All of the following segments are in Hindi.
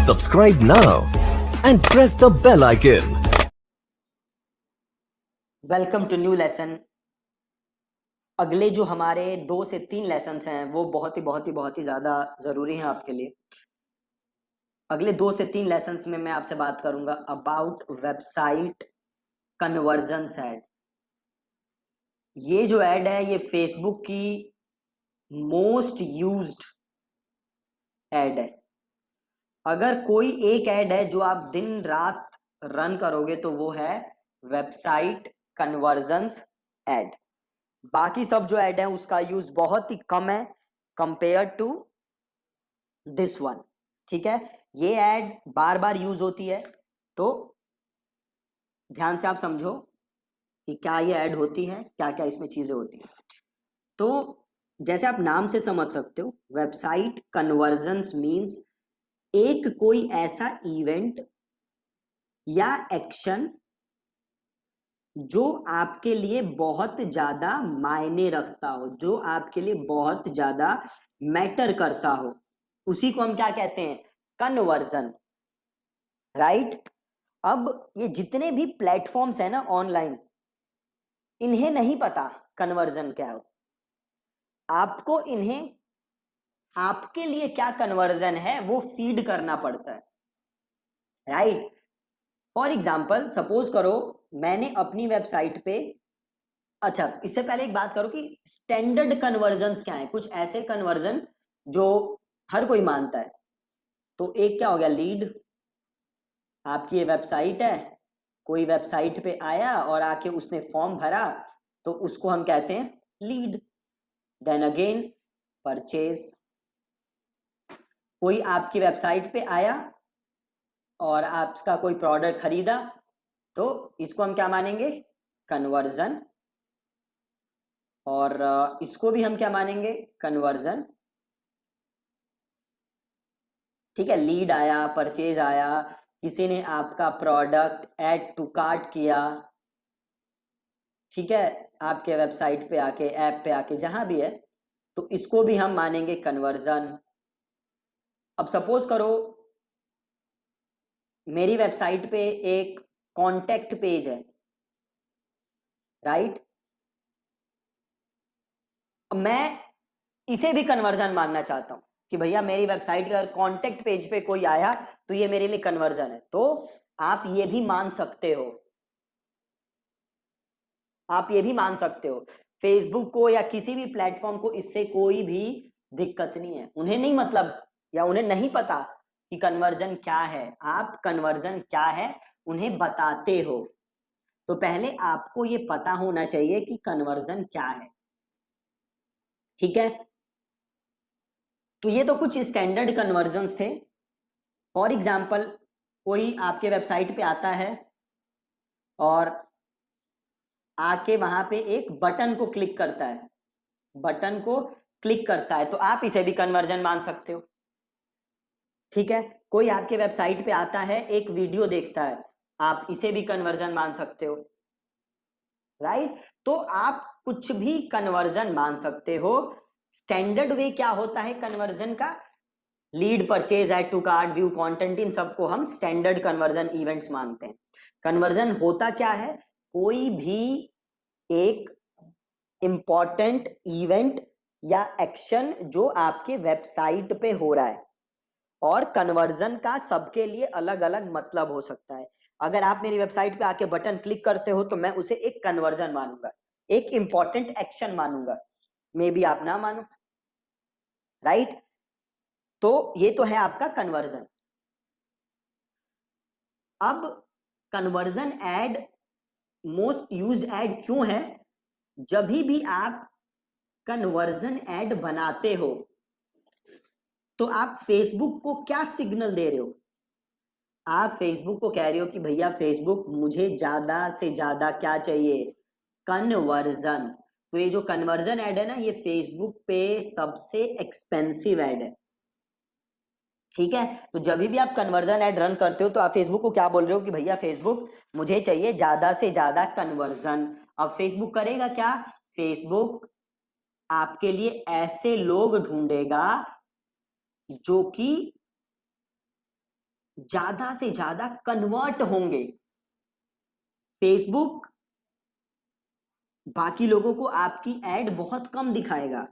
Subscribe now and press the bell icon. Welcome to new lesson. अगले जो हमारे 2 से 3 लेसन हैं वो बहुत ही ज़्यादा ज़रूरी हैं आपके लिए। अगले 2 से 3 लेसन में मैं आपसे बात करूंगा अबाउट वेबसाइट कन्वर्जन्स ऐड। ये जो ऐड है ये फेसबुक की मोस्ट यूज्ड ऐड है। अगर कोई एक ऐड है जो आप दिन रात रन करोगे तो वो है वेबसाइट कन्वर्जन्स ऐड। बाकी सब जो ऐड है उसका यूज बहुत ही कम है कंपेयर टू दिस वन। ठीक है, ये ऐड बार बार यूज होती है तो ध्यान से आप समझो कि क्या ये ऐड होती है, क्या क्या इसमें चीजें होती है। तो जैसे आप नाम से समझ सकते हो, वेबसाइट कन्वर्जन्स मींस एक कोई ऐसा इवेंट या एक्शन जो आपके लिए बहुत ज्यादा मायने रखता हो, जो आपके लिए बहुत ज्यादा मैटर करता हो, उसी को हम क्या कहते हैं? कन्वर्जन। राइट। अब ये जितने भी प्लेटफॉर्म्स है ना ऑनलाइन, इन्हें नहीं पता कन्वर्जन क्या हो। आपको इन्हें आपके लिए क्या कन्वर्जन है वो फीड करना पड़ता है। राइट। फॉर एग्जाम्पल सपोज करो मैंने अपनी वेबसाइट पे, अच्छा इससे पहले एक बात करो कि स्टैंडर्ड कन्वर्जन्स क्या है। कुछ ऐसे कन्वर्जन जो हर कोई मानता है। तो एक क्या हो गया, लीड। आपकी ये वेबसाइट है, कोई वेबसाइट पे आया और आके उसने फॉर्म भरा तो उसको हम कहते हैं लीड। Then again purchase. कोई आपकी वेबसाइट पे आया और आपका कोई प्रोडक्ट खरीदा तो इसको हम क्या मानेंगे? कन्वर्जन। और इसको भी हम क्या मानेंगे? कन्वर्जन। ठीक है, लीड आया, परचेज आया, किसी ने आपका प्रोडक्ट ऐड टू कार्ट किया, ठीक है, आपके वेबसाइट पे आके, ऐप पे आके, जहां भी है, तो इसको भी हम मानेंगे कन्वर्जन। अब सपोज करो मेरी वेबसाइट पे एक कॉन्टेक्ट पेज है। राइट। मैं इसे भी कन्वर्जन मानना चाहता हूं कि भैया मेरी वेबसाइट का कॉन्टेक्ट पेज पे कोई आया तो ये मेरे लिए कन्वर्जन है। तो आप ये भी मान सकते हो, आप ये भी मान सकते हो। फेसबुक को या किसी भी प्लेटफॉर्म को इससे कोई भी दिक्कत नहीं है। उन्हें नहीं मतलब, या उन्हें नहीं पता कि कन्वर्जन क्या है। आप कन्वर्जन क्या है उन्हें बताते हो। तो पहले आपको ये पता होना चाहिए कि कन्वर्जन क्या है। ठीक है, तो ये तो कुछ स्टैंडर्ड कन्वर्जन्स थे। फॉर एग्जाम्पल कोई आपके वेबसाइट पे आता है और आके वहां पे एक बटन को क्लिक करता है, बटन को क्लिक करता है, तो आप इसे भी कन्वर्जन मान सकते हो। ठीक है, कोई आपके वेबसाइट पे आता है, एक वीडियो देखता है, आप इसे भी कन्वर्जन मान सकते हो। राइट। तो आप कुछ भी कन्वर्जन मान सकते हो। स्टैंडर्ड वे क्या होता है कन्वर्जन का? Lead, purchase, add to cart, view content, इन सबको हम स्टैंडर्ड कन्वर्जन इवेंट्स मानते हैं। कन्वर्जन होता क्या है? कोई भी एक इंपॉर्टेंट इवेंट या एक्शन जो आपके वेबसाइट पे हो रहा है, और कन्वर्जन का सबके लिए अलग अलग मतलब हो सकता है। अगर आप मेरी वेबसाइट पे आके बटन क्लिक करते हो तो मैं उसे एक कन्वर्जन मानूंगा, एक इंपॉर्टेंट एक्शन मानूंगा। मे बी आप ना मानो। राइट। तो ये तो है आपका कन्वर्जन। अब conversion add most used add क्यों है? जब भी आप कन्वर्जन ऐड बनाते हो तो आप फेसबुक को क्या सिग्नल दे रहे हो? आप फेसबुक को कह रहे हो कि भैया फेसबुक मुझे ज्यादा से ज्यादा क्या चाहिए? कन्वर्जन। तो ये जो कन्वर्जन ऐड है ना, ये फेसबुक पे सबसे एक्सपेंसिव ऐड है। ठीक है, तो जब भी आप कन्वर्जन ऐड रन करते हो तो आप फेसबुक को क्या बोल रहे हो कि भैया फेसबुक मुझे चाहिए ज्यादा से ज्यादा कन्वर्जन। अब फेसबुक करेगा क्या? फेसबुक आपके लिए ऐसे लोग ढूंढेगा जो कि ज्यादा से ज्यादा कन्वर्ट होंगे। फेसबुक बाकी लोगों को आपकी एड बहुत कम दिखाएगा,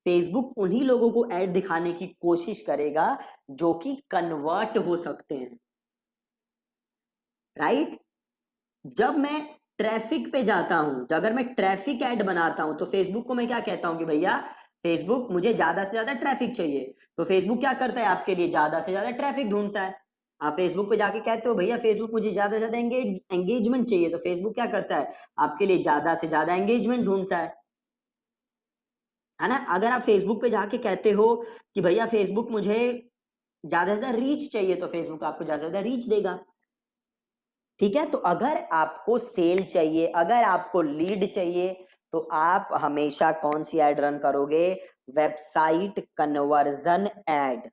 फेसबुक उन्हीं लोगों को एड दिखाने की कोशिश करेगा जो कि कन्वर्ट हो सकते हैं, राइट। जब मैं ट्रैफिक पे जाता हूं, तो अगर मैं ट्रैफिक ऐड बनाता हूं तो फेसबुक को मैं क्या कहता हूं कि भैया फेसबुक मुझे ज्यादा से ज्यादा ट्रैफिक चाहिए, तो फेसबुक क्या करता है आपके लिए, ज्यादा से ज्यादा ट्रैफिक ढूंढता है। आप फेसबुक पे जाके कहते हो भैया फेसबुक मुझे ज्यादा से ज्यादा एंगेजमेंट चाहिए, तो फेसबुक क्या करता है आपके लिए ज्यादा से ज्यादा एंगेजमेंट ढूंढता है ना। अगर आप फेसबुक पे जाके कहते हो कि भैया फेसबुक मुझे ज्यादा से ज्यादा रीच चाहिए, तो फेसबुक आपको ज्यादा से ज्यादा रीच देगा, ठीक है। तो अगर आपको सेल चाहिए, अगर आपको लीड चाहिए, तो आप हमेशा कौन सी एड रन करोगे, वेबसाइट कन्वर्जन एड,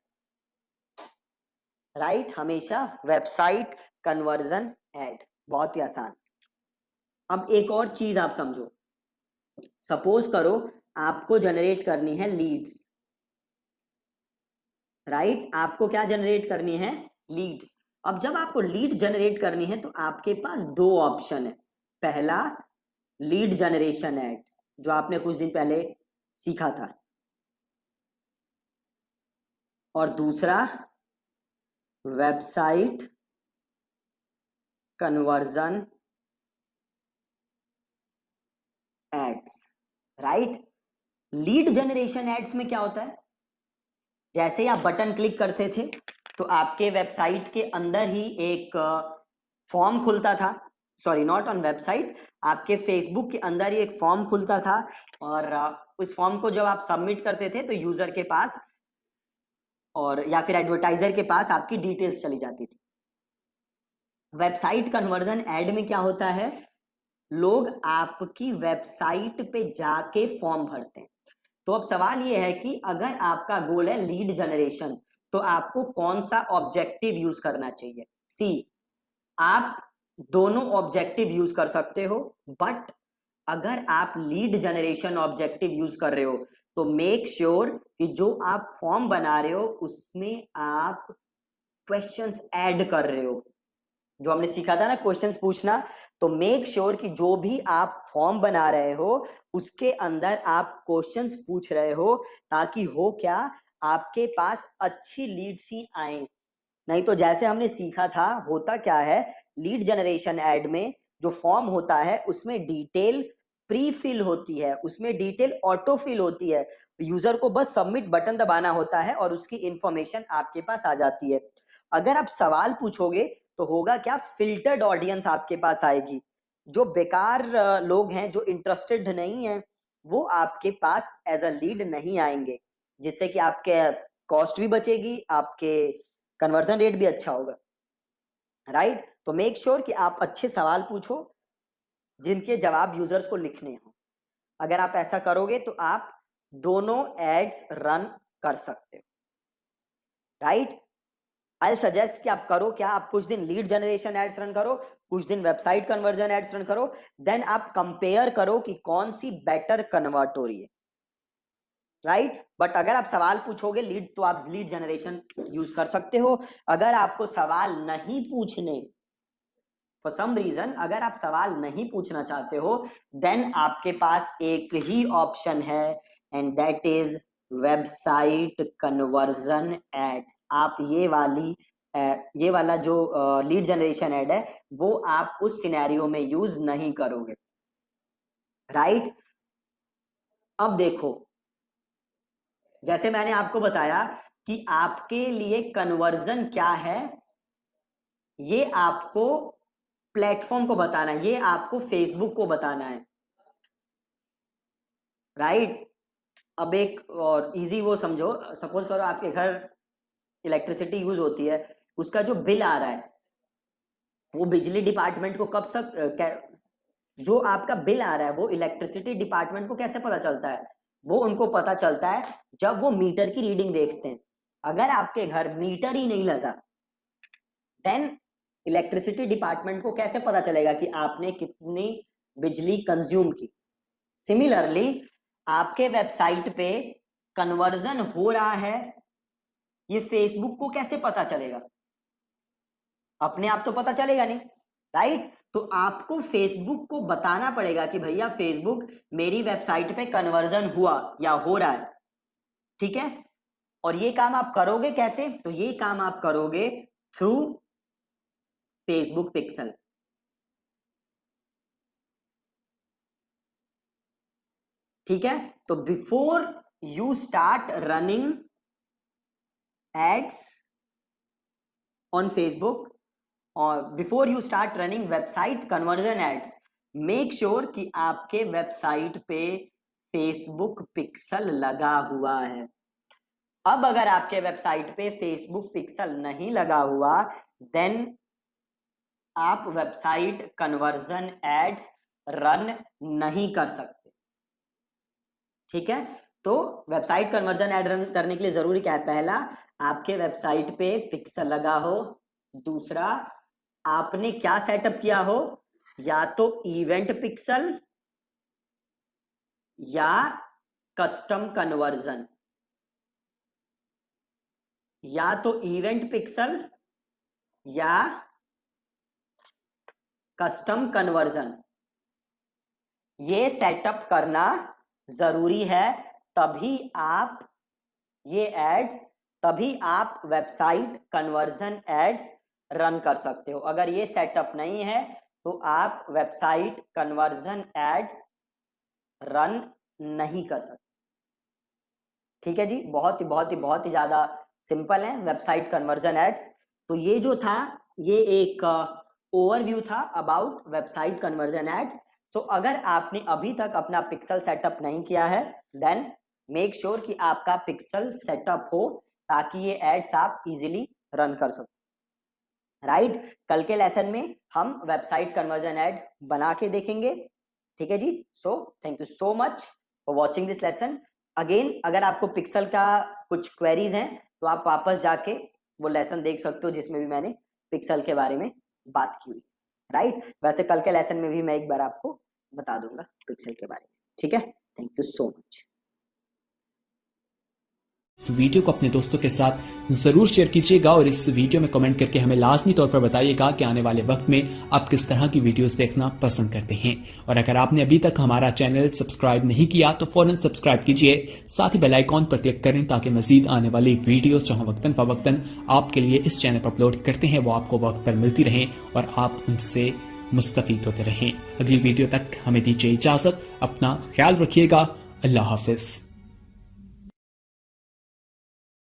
राइट, हमेशा वेबसाइट कन्वर्जन एड, बहुत ही आसान। अब एक और चीज आप समझो, सपोज करो आपको जनरेट करनी है लीड्स, राइट, आपको क्या जनरेट करनी है, लीड्स। अब जब आपको लीड जनरेट करनी है तो आपके पास दो ऑप्शन है, पहला लीड जनरेशन एड्स जो आपने कुछ दिन पहले सीखा था, और दूसरा website conversion ads, right. Lead generation ads में क्या होता है, जैसे ही आप बटन क्लिक करते थे तो आपके वेबसाइट के अंदर ही एक फॉर्म खुलता था, सॉरी नॉट ऑन वेबसाइट, आपके फेसबुक के अंदर ही एक फॉर्म खुलता था, और उस फॉर्म को जब आप सबमिट करते थे तो यूजर के पास और या फिर एडवर्टाइजर के पास आपकी डिटेल्स चली जाती थी। वेबसाइट कन्वर्जन ऐड में क्या होता है, लोग आपकी वेबसाइट पे जाके फॉर्म भरते हैं। तो अब सवाल ये है कि अगर आपका गोल है लीड जनरेशन, तो आपको कौन सा ऑब्जेक्टिव यूज करना चाहिए। सी, आप दोनों ऑब्जेक्टिव यूज कर सकते हो, बट अगर आप लीड जनरेशन ऑब्जेक्टिव यूज कर रहे हो तो मेक श्योर कि जो आप फॉर्म बना रहे हो उसमें आप क्वेश्चंस ऐड कर रहे हो, जो हमने सीखा था ना क्वेश्चंस पूछना, तो मेक श्योर कि जो भी आप फॉर्म बना रहे हो उसके अंदर आप क्वेश्चंस पूछ रहे हो, ताकि हो क्या, आपके पास अच्छी लीड्स ही आए। नहीं तो जैसे हमने सीखा था, होता क्या है लीड जनरेशन ऐड में जो फॉर्म होता है उसमें डिटेल प्री फिल होती है, उसमें डिटेल ऑटो फिल होती है, यूजर को बस सबमिट बटन दबाना होता है और उसकी इंफॉर्मेशन आपके पास आ जाती है। अगर आप सवाल पूछोगे तो होगा क्या, फिल्टर्ड ऑडियंस आपके पास आएगी, जो बेकार लोग हैं जो इंटरेस्टेड नहीं है वो आपके पास एज अ लीड नहीं आएंगे, जिससे कि आपके कॉस्ट भी बचेगी, आपके कन्वर्जन रेट भी अच्छा होगा, राइट। तो मेक श्योर कि आप अच्छे सवाल पूछो जिनके जवाब यूजर्स को लिखने हो। अगर आप ऐसा करोगे तो आप दोनों एड्स रन कर सकते हो, राइट। आई सजेस्ट कि आप करो क्या, आप कुछ दिन लीड जनरेशन एड्स रन करो, कुछ दिन वेबसाइट कन्वर्जन एड्स रन करो, देन आप कंपेयर करो कि कौन सी बेटर कन्वर्ट हो रही है, राइट। बट अगर आप सवाल पूछोगे लीड, तो आप लीड जनरेशन यूज कर सकते हो। अगर आपको सवाल नहीं पूछने, फॉर सम रीजन अगर आप सवाल नहीं पूछना चाहते हो, देन आपके पास एक ही ऑप्शन है, and that is website conversion ads. आप ये वाला जो लीड जनरेशन एड है वो आप उस सिनेरियो में यूज नहीं करोगे, राइट। अब देखो, जैसे मैंने आपको बताया कि आपके लिए कन्वर्जन क्या है, ये आपको प्लेटफॉर्म को बताना है, ये आपको फेसबुक को बताना है, राइट। अब एक और इजी वो समझो, सपोज करो आपके घर इलेक्ट्रिसिटी यूज होती है, उसका जो बिल आ रहा है वो बिजली डिपार्टमेंट को कब तक जो आपका बिल आ रहा है वो इलेक्ट्रिसिटी डिपार्टमेंट को कैसे पता चलता है, वो उनको पता चलता है जब वो मीटर की रीडिंग देखते हैं। अगर आपके घर मीटर ही नहीं लगा, देन इलेक्ट्रिसिटी डिपार्टमेंट को कैसे पता चलेगा कि आपने कितनी बिजली कंज्यूम की। सिमिलरली आपके वेबसाइट पे कन्वर्जन हो रहा है, ये फेसबुक को कैसे पता चलेगा, अपने आप तो पता चलेगा नहीं, राइट। तो आपको फेसबुक को बताना पड़ेगा कि भैया फेसबुक मेरी वेबसाइट पे कन्वर्जन हुआ या हो रहा है, ठीक है। और ये काम आप करोगे कैसे? तो ये काम आप करोगे थ्रू फेसबुक पिक्सल, ठीक है। तो before you start running ads on Facebook और before you start running website conversion ads, make sure कि आपके वेबसाइट पे फेसबुक पिक्सल लगा हुआ है। अब अगर आपके वेबसाइट पे फेसबुक पिक्सल नहीं लगा हुआ, देन आप वेबसाइट कन्वर्जन एड्स रन नहीं कर सकते, ठीक है। तो वेबसाइट कन्वर्जन एड रन करने के लिए जरूरी क्या है? पहला, आपके वेबसाइट पे पिक्सल लगा हो। दूसरा, आपने क्या सेटअप किया हो, या तो इवेंट पिक्सल या कस्टम कन्वर्जन, या तो इवेंट पिक्सल या कस्टम कन्वर्जन, ये सेटअप करना जरूरी है। तभी आप ये एड्स, तभी आप वेबसाइट कन्वर्जन एड्स रन कर सकते हो। अगर ये सेटअप नहीं है तो आप वेबसाइट कन्वर्जन एड्स रन नहीं कर सकते, ठीक है जी। बहुत ही ज्यादा सिंपल है वेबसाइट कन्वर्जन एड्स। तो ये जो था, ये एक ओवरव्यू था अबाउट वेबसाइट कन्वर्जन एड्स। सो अगर आपने अभी तक अपना पिक्सल सेटअप नहीं किया है, देन मेक श्योर कि आपका पिक्सल सेटअप हो, ताकि ये एड्स आप इजीली रन कर सको, राइट। कल के लेसन में हम वेबसाइट कन्वर्जन एड बना के देखेंगे, ठीक है जी। So thank you so much for watching this lesson. Again, अगर आपको पिक्सल का कुछ क्वेरीज हैं तो आप वापस जाके वो लेसन देख सकते हो जिसमें भी मैंने पिक्सल के बारे में बात की हुई, राइट। वैसे कल के लेसन में भी मैं एक बार आपको बता दूंगा पिक्सल के बारे में, ठीक है। Thank you so much. इस वीडियो को अपने दोस्तों के साथ जरूर शेयर कीजिएगा और इस वीडियो में कमेंट करके हमें लाजमी तौर पर बताइएगा कि आने वाले वक्त में आप किस तरह की वीडियोस देखना पसंद करते हैं। और अगर आपने अभी तक हमारा चैनल सब्सक्राइब नहीं किया तो फौरन सब्सक्राइब कीजिए, साथ ही बेल आइकॉन पर क्लिक करें ताकि मजीद आने वाली वीडियो जहां वक्तन फवक्तन आपके लिए इस चैनल पर अपलोड करते हैं वो आपको वक्त पर मिलती रहें और आप उनसे मुस्तफीद होते रहें। अगली वीडियो तक हमें दीजिए इजाजत, अपना ख्याल रखिएगा। अल्लाह हाफिज।